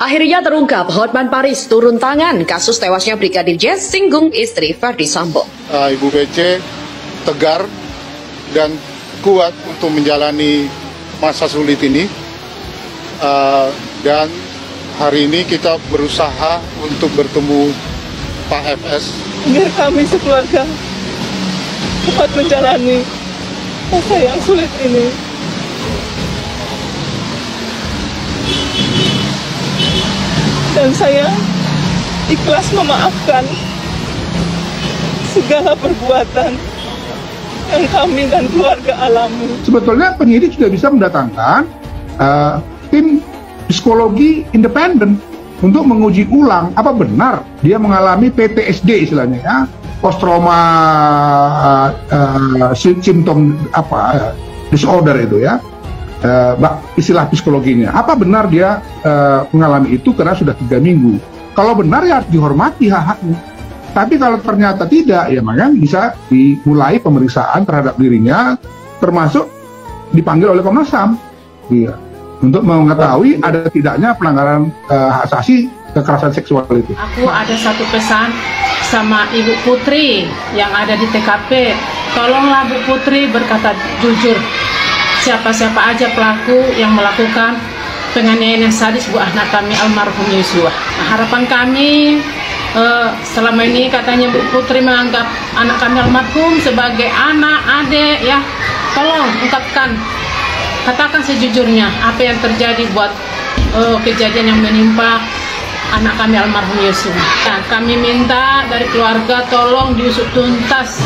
Akhirnya terungkap, Hotman Paris turun tangan kasus tewasnya Brigadir J singgung istri Verdi Sambo. Ibu PC tegar dan kuat untuk menjalani masa sulit ini. Dan hari ini kita berusaha untuk bertemu Pak FS. Biar kami sekeluarga dapat menjalani masa yang sulit ini. Dan saya ikhlas memaafkan segala perbuatan yang kami dan keluarga alami. Sebetulnya penyidik sudah bisa mendatangkan tim psikologi independen untuk menguji ulang apa benar dia mengalami PTSD istilahnya ya, post trauma symptom disorder itu ya. Istilah psikologinya. Apa benar dia mengalami itu karena sudah 3 minggu. Kalau benar ya harus dihormati hak-haknya. Tapi kalau ternyata tidak, ya maka bisa dimulai pemeriksaan terhadap dirinya, termasuk dipanggil oleh Komnas HAM. Iya. Untuk mengetahui ada tidaknya pelanggaran hak asasi kekerasan seksual itu. Aku ada satu pesan sama Ibu Putri yang ada di TKP. Tolonglah Bu Putri berkata jujur. Siapa-siapa aja pelaku yang melakukan penganiayaan yang sadis buat anak kami almarhum Yosua. Nah, harapan kami selama ini katanya Bu Putri menganggap anak kami almarhum sebagai anak, adik ya. Tolong ungkapkan, katakan sejujurnya apa yang terjadi buat kejadian yang menimpa anak kami almarhum Yosua. Nah, kami minta dari keluarga tolong diusut tuntas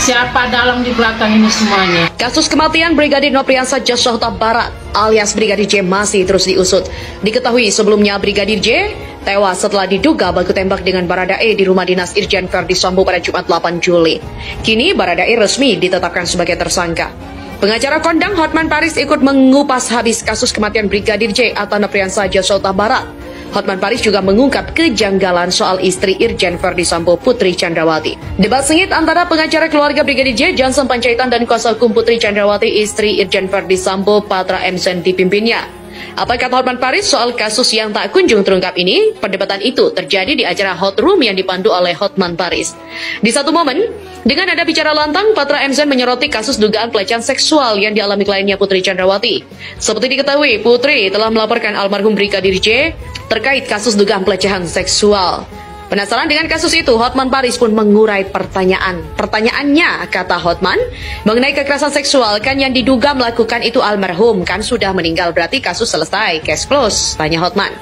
siapa dalam di belakang ini semuanya. Kasus kematian Brigadir Nopriansah Joshua Huta Barat alias Brigadir J masih terus diusut. Diketahui sebelumnya Brigadir J tewas setelah diduga baku tembak dengan Baradae di rumah dinas Irjen Verdi Sambo pada Jumat 8 Juli. Kini Baradae resmi ditetapkan sebagai tersangka. Pengacara kondang Hotman Paris ikut mengupas habis kasus kematian Brigadir J atau Nopriansah Joshua Huta Barat. Hotman Paris juga mengungkap kejanggalan soal istri Irjen Verdi Sambo, Putri Chandrawati. Debat sengit antara pengacara keluarga Brigadir J, Johnson Panjaitan, dan kuasa hukum Putri Chandrawati, istri Irjen Verdi Sambo, Patra M. Zen dipimpinnya. Apa kata Hotman Paris soal kasus yang tak kunjung terungkap ini? Perdebatan itu terjadi di acara Hot Room yang dipandu oleh Hotman Paris. Di satu momen, dengan nada bicara lantang, Patra M. Zen menyoroti kasus dugaan pelecehan seksual yang dialami kliennya Putri Chandrawati. Seperti diketahui, Putri telah melaporkan almarhum Brigadir J terkait kasus dugaan pelecehan seksual. Penasaran dengan kasus itu, Hotman Paris pun mengurai pertanyaan. Pertanyaannya, kata Hotman, mengenai kekerasan seksual, kan yang diduga melakukan itu almarhum, kan sudah meninggal, berarti kasus selesai, case close, tanya Hotman.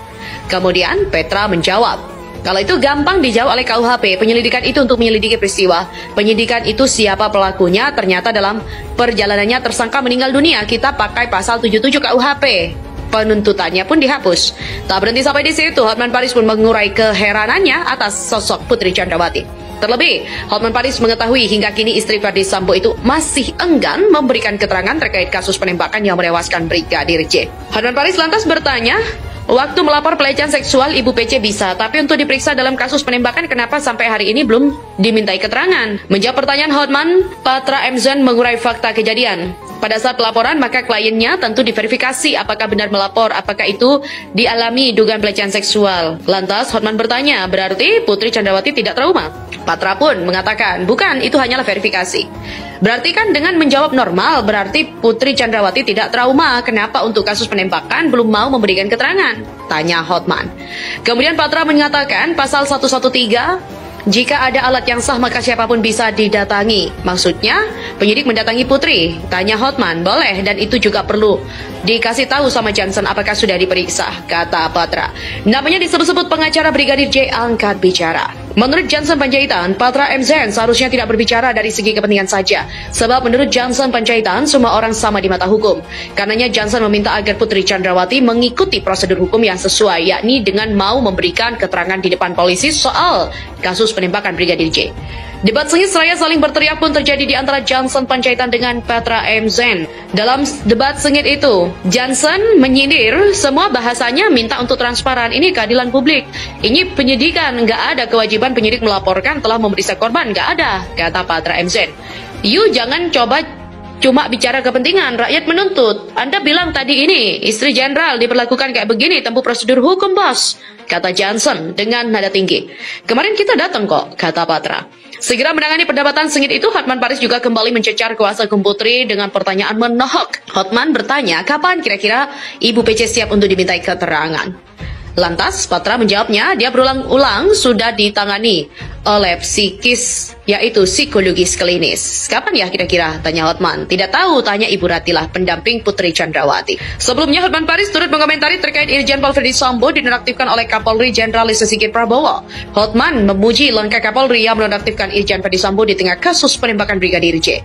Kemudian Petra menjawab, kalau itu gampang dijawab oleh KUHP, penyelidikan itu untuk menyelidiki peristiwa. Penyidikan itu siapa pelakunya, ternyata dalam perjalanannya tersangka meninggal dunia, kita pakai pasal 77 KUHP. Penuntutannya pun dihapus. Tak berhenti sampai di situ, Hotman Paris pun mengurai keheranannya atas sosok Putri Chandrawati. Terlebih, Hotman Paris mengetahui hingga kini istri Verdi Sambo itu masih enggan memberikan keterangan terkait kasus penembakan yang menewaskan Brigadir J. Hotman Paris lantas bertanya, waktu melapor pelecehan seksual Ibu PC bisa, tapi untuk diperiksa dalam kasus penembakan kenapa sampai hari ini belum dimintai keterangan? Menjawab pertanyaan Hotman, Patra M. Zen mengurai fakta kejadian. Pada saat pelaporan, maka kliennya tentu diverifikasi apakah benar melapor, apakah itu dialami dugaan pelecehan seksual. Lantas Hotman bertanya, berarti Putri Chandrawati tidak trauma? Patra pun mengatakan, bukan, itu hanyalah verifikasi. Berarti kan dengan menjawab normal, berarti Putri Chandrawati tidak trauma. Kenapa untuk kasus penembakan belum mau memberikan keterangan? Tanya Hotman. Kemudian Patra mengatakan pasal 113, jika ada alat yang sah maka siapapun bisa didatangi. Maksudnya penyidik mendatangi Putri. Tanya Hotman, boleh, dan itu juga perlu dikasih tahu sama Johnson apakah sudah diperiksa, kata Patra. Namanya disebut-sebut pengacara Brigadir J angkat bicara. Menurut Johnson Panjaitan, Patra M. Zen seharusnya tidak berbicara dari segi kepentingan saja. Sebab menurut Johnson Panjaitan, semua orang sama di mata hukum. Karenanya Johnson meminta agar Putri Chandrawati mengikuti prosedur hukum yang sesuai, yakni dengan mau memberikan keterangan di depan polisi soal kasus penembakan Brigadir J. Debat sengit seraya saling berteriak pun terjadi di antara Johnson Panjaitan dengan Patra M. Zen. Dalam debat sengit itu, Johnson menyindir semua bahasanya minta untuk transparan. Ini keadilan publik. Ini penyidikan, nggak ada kewajiban penyidik melaporkan telah memeriksa korban, nggak ada, kata Patra M. Zen. You jangan coba cuma bicara kepentingan, rakyat menuntut. Anda bilang tadi ini, istri jenderal diperlakukan kayak begini, tempuh prosedur hukum, bos, kata Johnson dengan nada tinggi. Kemarin kita datang kok, kata Patra. Segera menangani perdebatan sengit itu, Hotman Paris juga kembali mencecar kuasa hukum Putri dengan pertanyaan menohok. Hotman bertanya, kapan kira-kira Ibu PC siap untuk dimintai keterangan? Lantas, Patra menjawabnya, dia berulang-ulang sudah ditangani oleh psikis, yaitu psikologis klinis. Kapan ya kira-kira? Tanya Hotman. Tidak tahu, tanya Ibu Ratilah, pendamping Putri Chandrawati. Sebelumnya, Hotman Paris turut mengomentari terkait Irjen Pol Verdi Sambo dinonaktifkan oleh Kapolri Jenderal Listio Sigit Prabowo. Hotman memuji langkah Kapolri yang menonaktifkan Irjen Verdi Sambo di tengah kasus penembakan Brigadir J.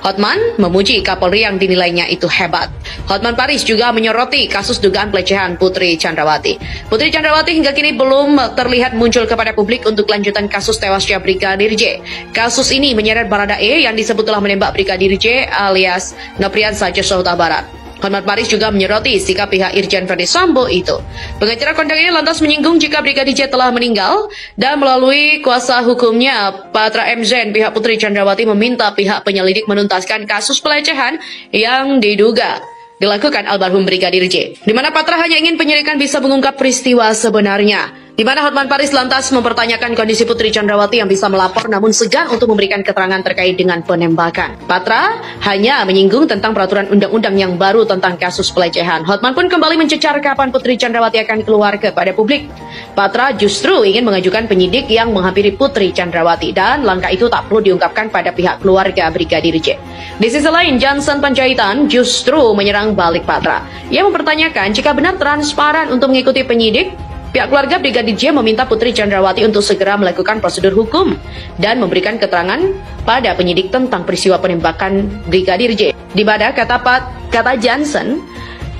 Hotman memuji Kapolri yang dinilainya itu hebat. Hotman Paris juga menyoroti kasus dugaan pelecehan Putri Chandrawati. Putri Chandrawati hingga kini belum terlihat muncul kepada publik untuk lanjutan kasus tewasnya Brigadir J. Kasus ini menyeret Baradae yang disebut telah menembak Brigadir J alias Nopriansa Joshua Huta Barat. Hotman Paris juga menyoroti sikap pihak Irjen Verdi Sambo itu. Pengacara kondang ini lantas menyinggung jika Brigadir J telah meninggal dan melalui kuasa hukumnya Patra M. Zen, pihak Putri Chandrawati meminta pihak penyelidik menuntaskan kasus pelecehan yang diduga dilakukan almarhum Brigadir J. Di mana Patra hanya ingin penyelidikan bisa mengungkap peristiwa sebenarnya. Di mana Hotman Paris lantas mempertanyakan kondisi Putri Chandrawati yang bisa melapor namun segan untuk memberikan keterangan terkait dengan penembakan. Patra hanya menyinggung tentang peraturan undang-undang yang baru tentang kasus pelecehan. Hotman pun kembali mencecar kapan Putri Chandrawati akan keluar kepada publik. Patra justru ingin mengajukan penyidik yang menghampiri Putri Chandrawati dan langkah itu tak perlu diungkapkan pada pihak keluarga Brigadir J. Di sisi lain, Johnson Panjaitan justru menyerang balik Patra. Ia mempertanyakan jika benar transparan untuk mengikuti penyidik, pihak keluarga Brigadir J meminta Putri Chandrawati untuk segera melakukan prosedur hukum dan memberikan keterangan pada penyidik tentang peristiwa penembakan Brigadir J. Di mana kata Johnson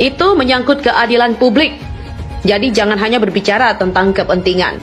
itu menyangkut keadilan publik. Jadi jangan hanya berbicara tentang kepentingan.